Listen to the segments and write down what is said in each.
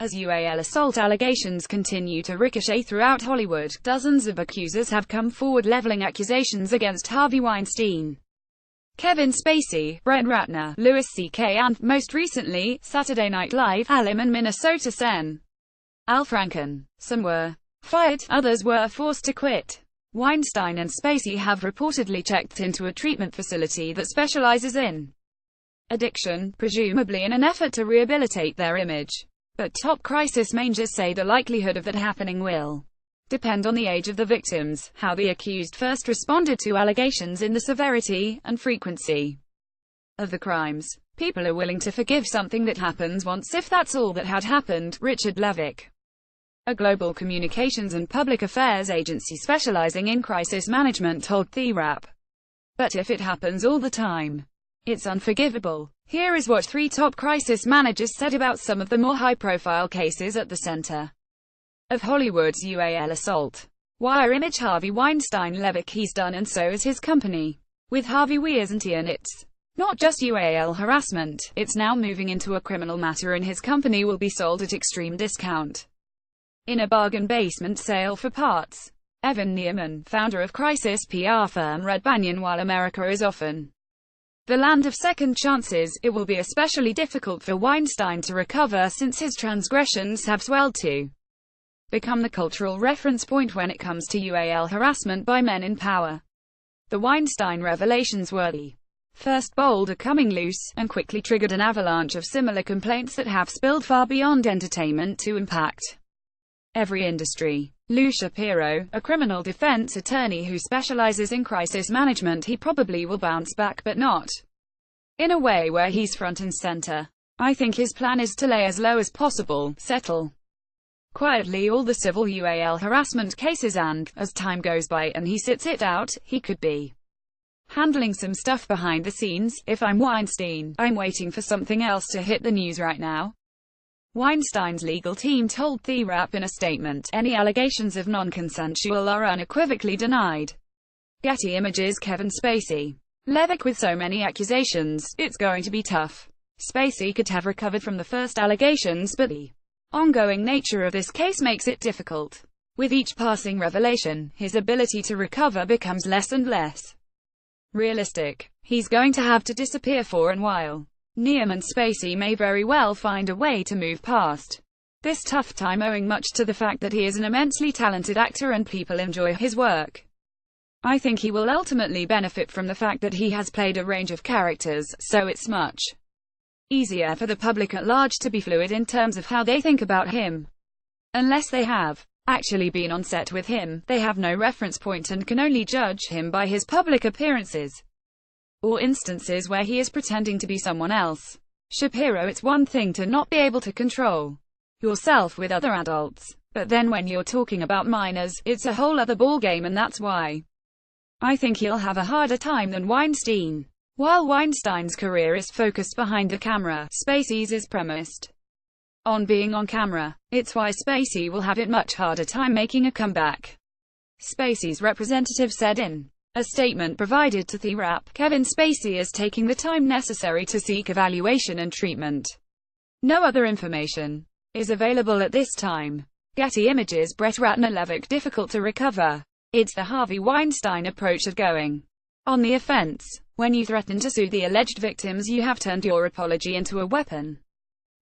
As UAL assault allegations continue to ricochet throughout Hollywood, dozens of accusers have come forward leveling accusations against Harvey Weinstein, Kevin Spacey, Brett Ratner, Louis C.K. and, most recently, Saturday Night Live alum and Minnesota Sen. Al Franken. Some were fired, others were forced to quit. Weinstein and Spacey have reportedly checked into a treatment facility that specializes in addiction, presumably in an effort to rehabilitate their image. But top crisis managers say the likelihood of that happening will depend on the age of the victims, how the accused first responded to allegations in the severity and frequency of the crimes. People are willing to forgive something that happens once if that's all that had happened. Richard Levick, a global communications and public affairs agency specializing in crisis management, told TheWrap. But if it happens all the time, it's unforgivable. Here is what 3 top crisis managers said about some of the more high-profile cases at the center of Hollywood's UAL assault. Wire image Harvey Weinstein. Levick: he's done and so is his company. With Harvey we isn't he, and it's not just UAL harassment, it's now moving into a criminal matter and his company will be sold at extreme discount in a bargain basement sale for parts. Evan Neerman, founder of crisis PR firm Red Banyan. While America is often the land of second chances, it will be especially difficult for Weinstein to recover since his transgressions have swelled to become the cultural reference point when it comes to UAL harassment by men in power. The Weinstein revelations were the first boulder coming loose, and quickly triggered an avalanche of similar complaints that have spilled far beyond entertainment to impact every industry. Lou Shapiro, a criminal defense attorney who specializes in crisis management, he probably will bounce back, but not in a way where he's front and center. I think his plan is to lay as low as possible, settle quietly all the civil UAL harassment cases, and, as time goes by and he sits it out, he could be handling some stuff behind the scenes. If I'm Weinstein, I'm waiting for something else to hit the news right now. Weinstein's legal team told TheWrap in a statement, any allegations of non-consensual are unequivocally denied. Getty Images. Kevin Spacey. Levick: with so many accusations, it's going to be tough. Spacey could have recovered from the first allegations, but the ongoing nature of this case makes it difficult. With each passing revelation, his ability to recover becomes less and less realistic. He's going to have to disappear for a while. Neerman: Spacey may very well find a way to move past this tough time, owing much to the fact that he is an immensely talented actor and people enjoy his work. I think he will ultimately benefit from the fact that he has played a range of characters, so it's much easier for the public at large to be fluid in terms of how they think about him. Unless they have actually been on set with him, they have no reference point and can only judge him by his public appearances or instances where he is pretending to be someone else. Shapiro: it's one thing to not be able to control yourself with other adults, but then when you're talking about minors, it's a whole other ballgame, and that's why I think he'll have a harder time than Weinstein. While Weinstein's career is focused behind the camera, Spacey's is premised on being on camera. It's why Spacey will have it much harder time making a comeback. Spacey's representative said in a statement provided to TheWrap, Kevin Spacey is taking the time necessary to seek evaluation and treatment. No other information is available at this time. Getty Images. Brett Ratner. Levick: difficult to recover. It's the Harvey Weinstein approach of going on the offense. When you threaten to sue the alleged victims, you have turned your apology into a weapon.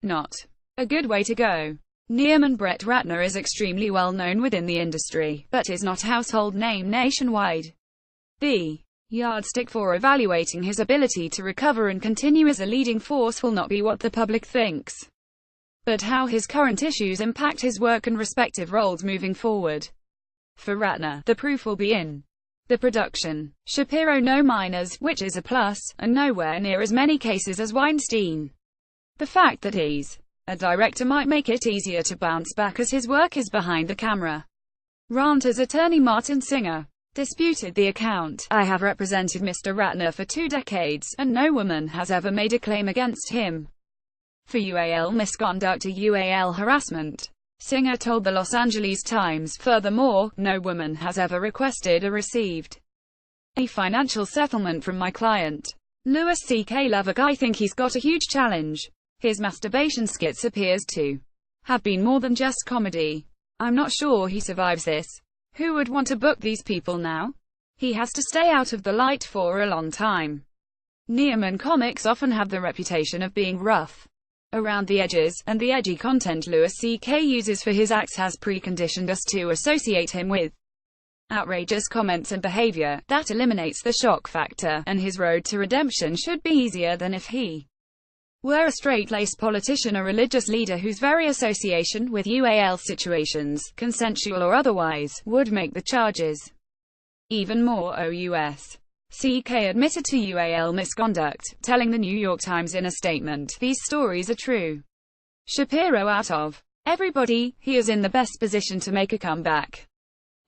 Not a good way to go. Neerman: Brett Ratner is extremely well known within the industry, but is not a household name nationwide. The yardstick for evaluating his ability to recover and continue as a leading force will not be what the public thinks, but how his current issues impact his work and respective roles moving forward. For Ratner, the proof will be in the production. Shapiro: no minors, which is a plus, and nowhere near as many cases as Weinstein. The fact that he's a director might make it easier to bounce back as his work is behind the camera. Ranter's attorney Martin Singer disputed the account. I have represented Mr. Ratner for 2 decades, and no woman has ever made a claim against him for UAL misconduct or UAL harassment, Singer told the Los Angeles Times. Furthermore, no woman has ever requested or received a financial settlement from my client. Louis C.K. Levick: I think he's got a huge challenge. His masturbation skits appears to have been more than just comedy. I'm not sure he survives this. Who would want to book these people now? He has to stay out of the light for a long time. Neiman comics often have the reputation of being rough around the edges, and the edgy content Louis C.K. uses for his acts has preconditioned us to associate him with outrageous comments and behavior. That eliminates the shock factor, and his road to redemption should be easier than if he were a straight-laced politician or religious leader whose very association with UAL situations, consensual or otherwise, would make the charges even more ous. CK admitted to UAL misconduct, telling the New York Times in a statement, "These stories are true." Shapiro out of everybody, he is in the best position to make a comeback.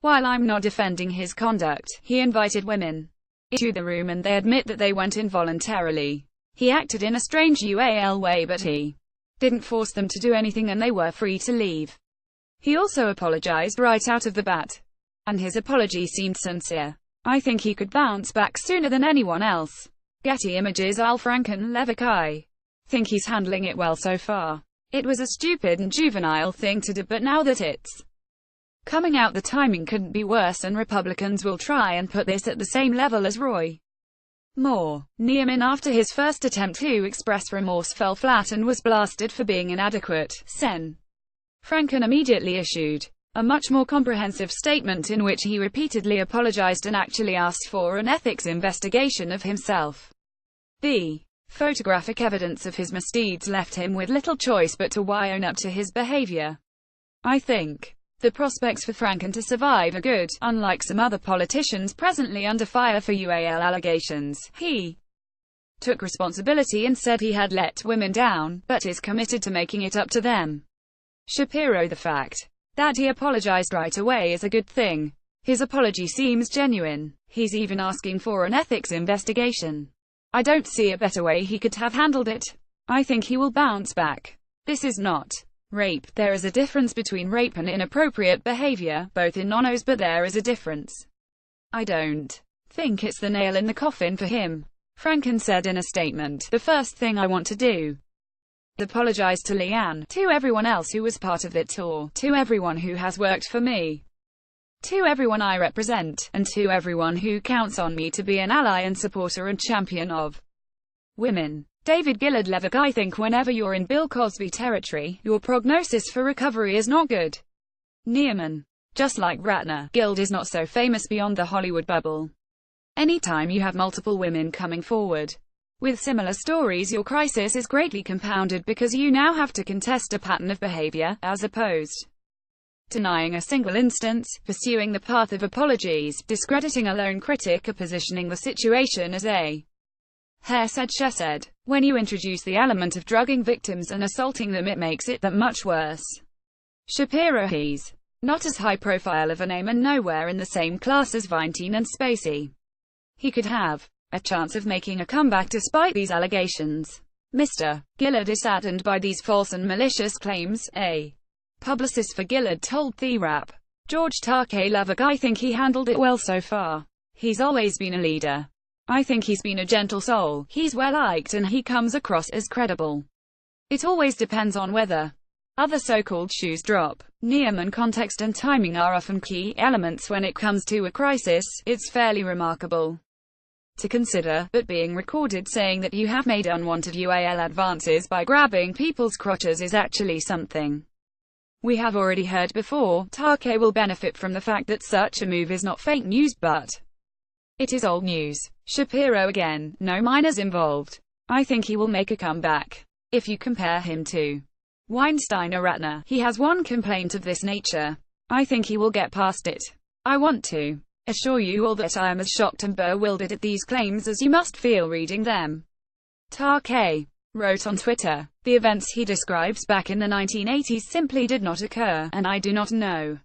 While I'm not defending his conduct, he invited women into the room and they admit that they went involuntarily. He acted in a strange UAL way, but he didn't force them to do anything and they were free to leave. He also apologized right out of the bat, and his apology seemed sincere. I think he could bounce back sooner than anyone else. Getty Images Al Franken Levick. I think he's handling it well so far. It was a stupid and juvenile thing to do, but now that it's coming out, the timing couldn't be worse, and Republicans will try and put this at the same level as Roy Moore. Neiman, after his first attempt to express remorse, fell flat and was blasted for being inadequate. Sen. Franken immediately issued a much more comprehensive statement in which he repeatedly apologized and actually asked for an ethics investigation of himself. The photographic evidence of his misdeeds left him with little choice but to own up to his behavior. I think the prospects for Franken to survive are good. Unlike some other politicians presently under fire for UAL allegations, he took responsibility and said he had let women down, but is committed to making it up to them. Shapiro, the fact that he apologized right away is a good thing. His apology seems genuine. He's even asking for an ethics investigation. I don't see a better way he could have handled it. I think he will bounce back. This is not rape. There is a difference between rape and inappropriate behavior, both in nonos, but there is a difference. I don't think it's the nail in the coffin for him. Franken said in a statement, "The first thing I want to do is apologize to Leanne, to everyone else who was part of it, or to everyone who has worked for me, to everyone I represent, and to everyone who counts on me to be an ally and supporter and champion of women." David Gillard Levick. I think whenever you're in Bill Cosby territory, your prognosis for recovery is not good. Neiman. Just like Ratner, Gild is not so famous beyond the Hollywood bubble. Anytime you have multiple women coming forward with similar stories, your crisis is greatly compounded because you now have to contest a pattern of behavior, as opposed to denying a single instance, pursuing the path of apologies, discrediting a lone critic, or positioning the situation as a Hare said, she said. When you introduce the element of drugging victims and assaulting them, it makes it that much worse. Shapiro. He's not as high profile of a name and nowhere in the same class as Weinstein and Spacey. He could have a chance of making a comeback despite these allegations. Mr. Gillard is saddened by these false and malicious claims. A publicist for Gillard told The Wrap, George Takei Levick, I think he handled it well so far. He's always been a leader. I think he's been a gentle soul, he's well liked and he comes across as credible. It always depends on whether other so-called shoes drop. Neiman context and timing are often key elements when it comes to a crisis. It's fairly remarkable to consider, but being recorded saying that you have made unwanted UAL advances by grabbing people's crotches is actually something we have already heard before. Takei will benefit from the fact that such a move is not fake news, but it is old news. Shapiro again, no minors involved. I think he will make a comeback. If you compare him to Weinstein or Ratner, he has one complaint of this nature. I think he will get past it. I want to assure you all that I am as shocked and bewildered at these claims as you must feel reading them. Takei wrote on Twitter, the events he describes back in the 1980s simply did not occur, and I do not know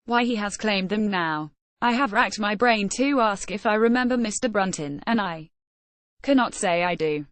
why he has claimed them now. I have racked my brain to ask if I remember Mr. Brunton, and I cannot say I do.